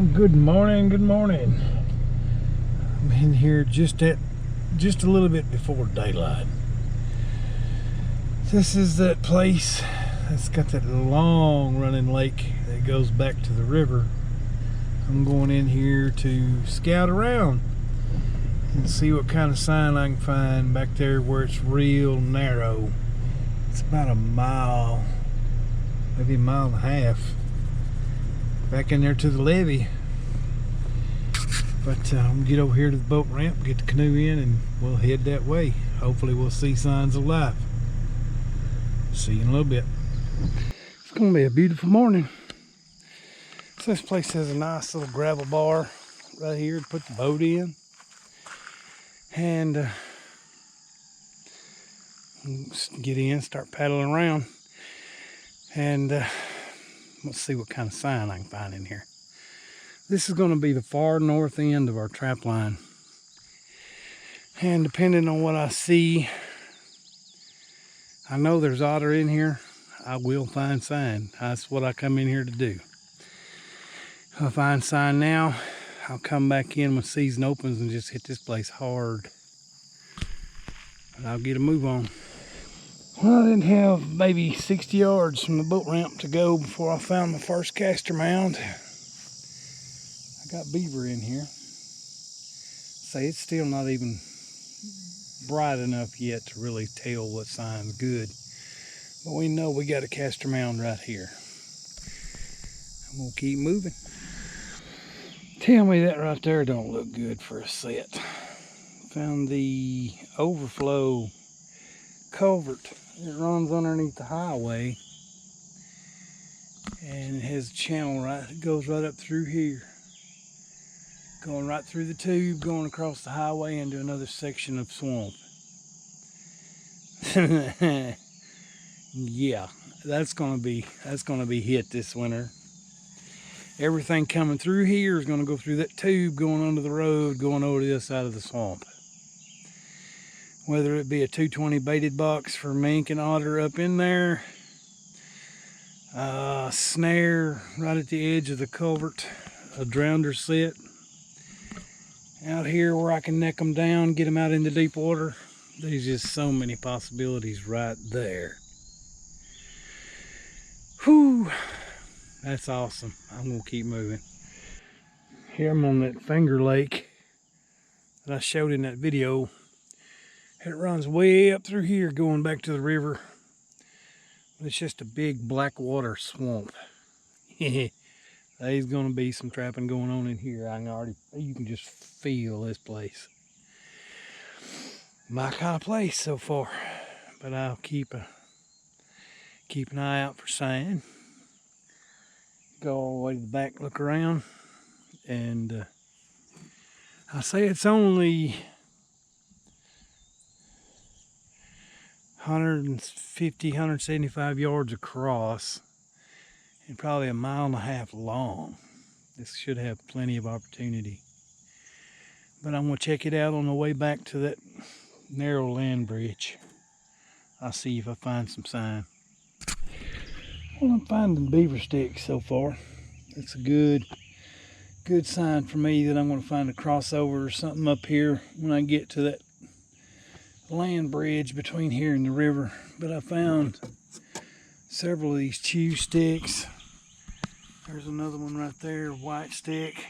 Well, good morning, good morning. I'm in here just a little bit before daylight. This is that place that's got that long running lake that goes back to the river. I'm going in here to scout around and see what kind of sign I can find back there where it's real narrow. It's about a mile, maybe a mile and a half back in there to the levee. But I'm gonna get over here to the boat ramp, get the canoe in, and we'll head that way. Hopefully we'll see signs of life. See you in a little bit. It's gonna be a beautiful morning. So this place has a nice little gravel bar right here to put the boat in. And get in, start paddling around. And let's see what kind of sign I can find in here. This is going to be the far north end of our trap line. And depending on what I see, I know there's otter in here. I will find sign. That's what I come in here to do. If I find sign now, I'll come back in when season opens and just hit this place hard. But I'll get a move on. Well, I didn't have maybe 60 yards from the boat ramp to go before I found my first castor mound. I got beaver in here. Say it's still not even bright enough yet to really tell what sign's good. But we know we got a castor mound right here. I'm gonna keep moving. Tell me that right there don't look good for a set. Found the overflow culvert. It runs underneath the highway. And it has a channel it goes right up through here. Going right through the tube, going across the highway into another section of swamp. Yeah, that's gonna be hit this winter. Everything coming through here is gonna go through that tube, going under the road, going over to the other side of the swamp. Whether it be a 220 baited box for mink and otter up in there, snare right at the edge of the culvert, a drowner set out here where I can neck them down, get them out into deep water. There's just so many possibilities right there. Whew, that's awesome. I'm gonna keep moving. Here I'm on that Finger Lake that I showed in that video. It runs way up through here going back to the river. It's just a big black water swamp. There's gonna be some trapping going on in here. You can just feel this place. My kind of place so far. But I'll keep an eye out for sign. Go all the way to the back, look around, and I say it's only 150, 175 yards across and probably a mile and a half long. This should have plenty of opportunity. But I'm gonna check it out on the way back to that narrow land bridge. I'll see if I find some sign. Well, I'm finding beaver sticks so far. That's a good sign for me that I'm gonna find a crossover or something up here when I get to that land bridge between here and the river. But I found several of these chew sticks. There's another one right there, white stick.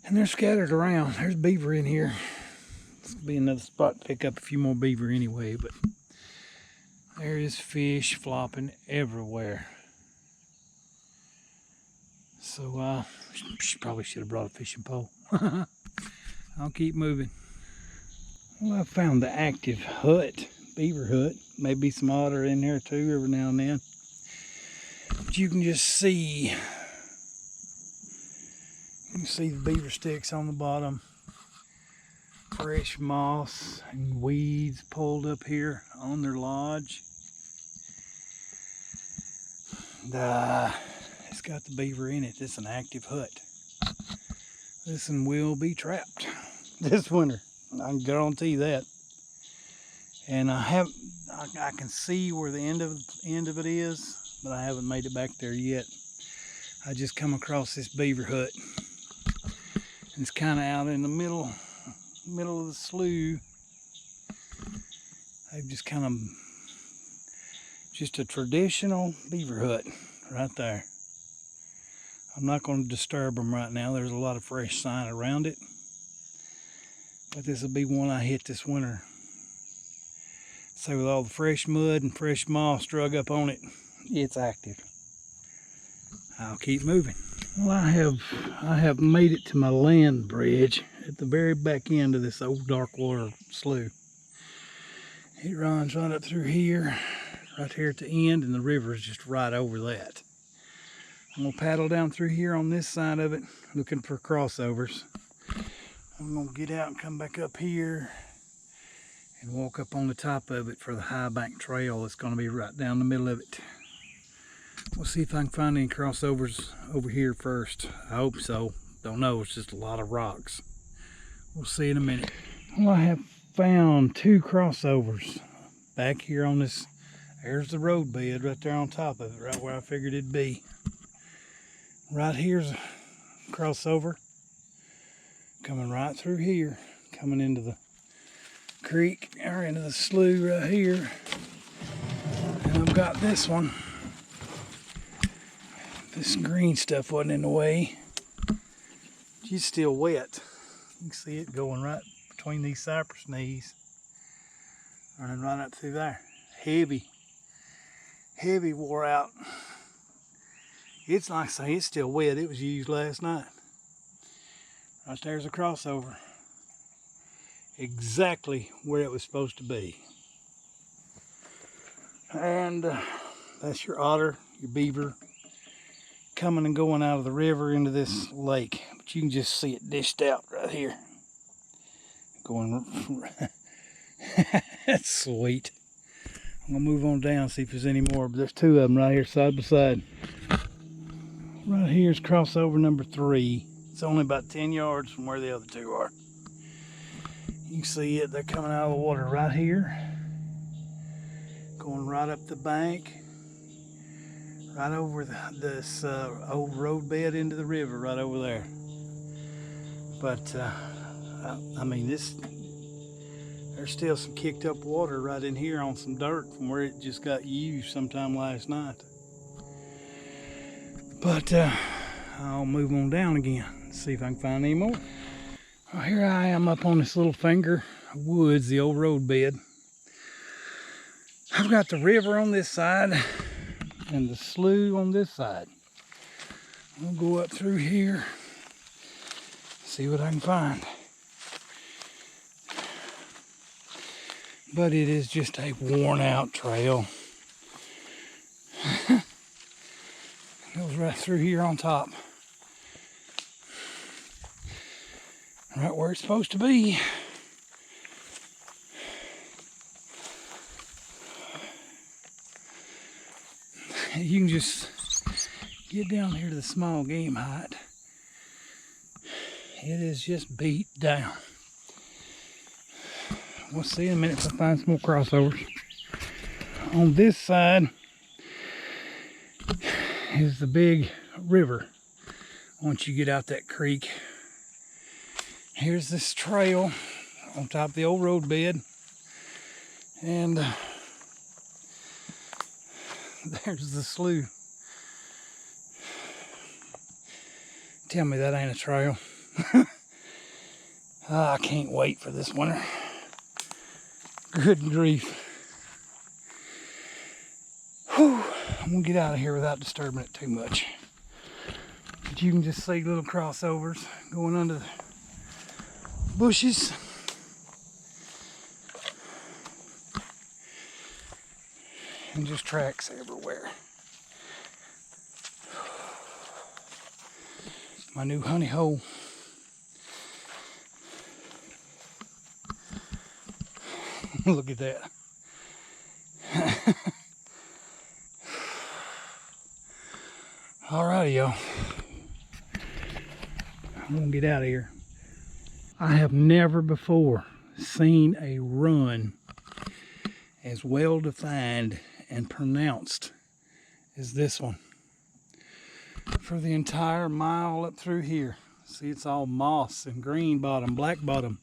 And they're scattered around. There's beaver in here. This will be another spot to pick up a few more beaver anyway, but there is fish flopping everywhere. So probably should have brought a fishing pole. I'll keep moving. Well, I found the active hut, beaver hut. Maybe some otter in there too every now and then. But you can just see, the beaver sticks on the bottom. Fresh moss and weeds pulled up here on their lodge. It's got the beaver in it. It's an active hut. This one will be trapped this winter. I can guarantee that. And I can see where the end of it is, but I haven't made it back there yet. I just come across this beaver hut. It's kind of out in the middle of the slough. They've just kind of, just a traditional beaver hut right there. I'm not going to disturb them right now. There's a lot of fresh sign around it. But this will be one I hit this winter. So with all the fresh mud and fresh moss drug up on it, it's active. I'll keep moving. Well, I have made it to my land bridge at the very back end of this old dark water slough. It runs right up through here, right here at the end, and the river is just right over that. I'm gonna paddle down through here on this side of it, looking for crossovers. I'm gonna get out and come back up here and walk up on the top of it for the high bank trail that's gonna be right down the middle of it. We'll see if I can find any crossovers over here first. I hope so. Don't know, it's just a lot of rocks. We'll see in a minute. Well, I have found 2 crossovers back here on this. There's the road bed right there on top of it, right where I figured it'd be. Right here's a crossover coming right through here, coming into the creek or into the slough right here. And I've got this one. This green stuff wasn't in the way. It's still wet. You can see it going right between these cypress knees, running right up through there. Heavy wore out. It's like I say, it's still wet. It was used last night. Right there's a crossover. Exactly where it was supposed to be. And that's your otter, your beaver, coming and going out of the river into this lake. But you can just see it dished out right here. Going, that's sweet. I'm gonna move on down, see if there's any more, but there's 2 of them right here side by side. Right here's crossover number 3. It's only about 10 yards from where the other 2 are. You can see it, they're coming out of the water right here. Going right up the bank. Right over this old road bed into the river right over there. But, I mean, there's still some kicked up water right in here on some dirt from where it just got used sometime last night. But I'll move on down again, see if I can find any more. Well, here I am up on this little finger of woods, the old road bed. I've got the river on this side and the slough on this side. I'll go up through here, see what I can find. But it is just a worn out trail. Goes right through here on top. Right where it's supposed to be. You can just get down here to the small game height. It is just beat down. We'll see in a minute if I find some more crossovers. On this side is the big river. Once you get out that creek, here's this trail on top of the old road bed, and there's the slough. Tell me that ain't a trail. I can't wait for this winter. Good grief. Whew. I'm gonna get out of here without disturbing it too much. But you can just see little crossovers going under the bushes. And just tracks everywhere. My new honey hole. Look at that. Alrighty, y'all. I'm gonna get out of here. I have never before seen a run as well defined and pronounced as this one. for the entire mile up through here. See, it's all moss and green bottom, black bottom.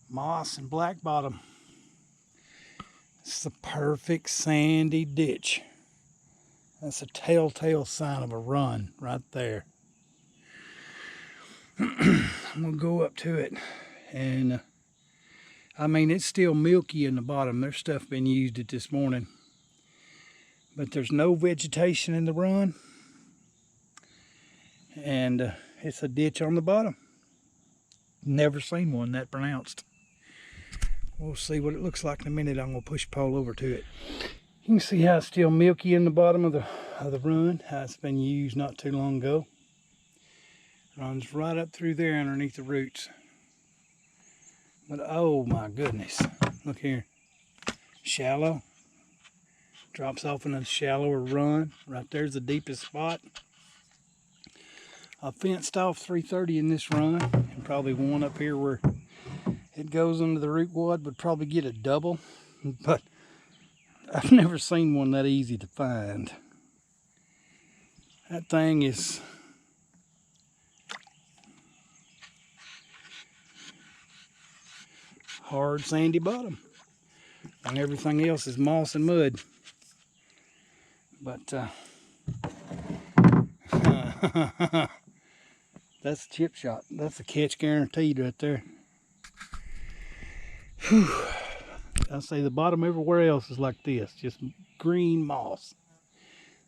Moss and black bottom. It's the perfect sandy ditch. That's a telltale sign of a run right there. I'm gonna go up to it, and I mean, it's still milky in the bottom. There's stuff been used it this morning, but there's no vegetation in the run, and it's a ditch on the bottom. Never seen one that pronounced. We'll see what it looks like in a minute. I'm gonna push pole over to it. You can see how it's still milky in the bottom of the run, how it's been used not too long ago. Runs right up through there underneath the roots. But oh my goodness, look here. Shallow. Drops off in a shallower run. Right there's the deepest spot. I fenced off 330 in this run, and probably one up here where it goes under the root wad would probably get a double, but I've never seen one that easy to find. That thing is hard sandy bottom, and everything else is moss and mud. But that's a chip shot. That's a catch guaranteed right there. Whew. I'll say the bottom everywhere else is like this, just green moss.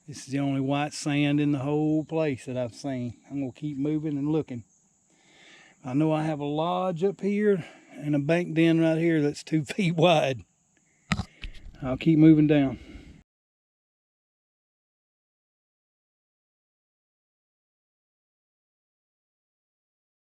This is the only white sand in the whole place that I've seen. I'm gonna keep moving and looking. I know I have a lodge up here and a bank den right here that's 2 feet wide. I'll keep moving down.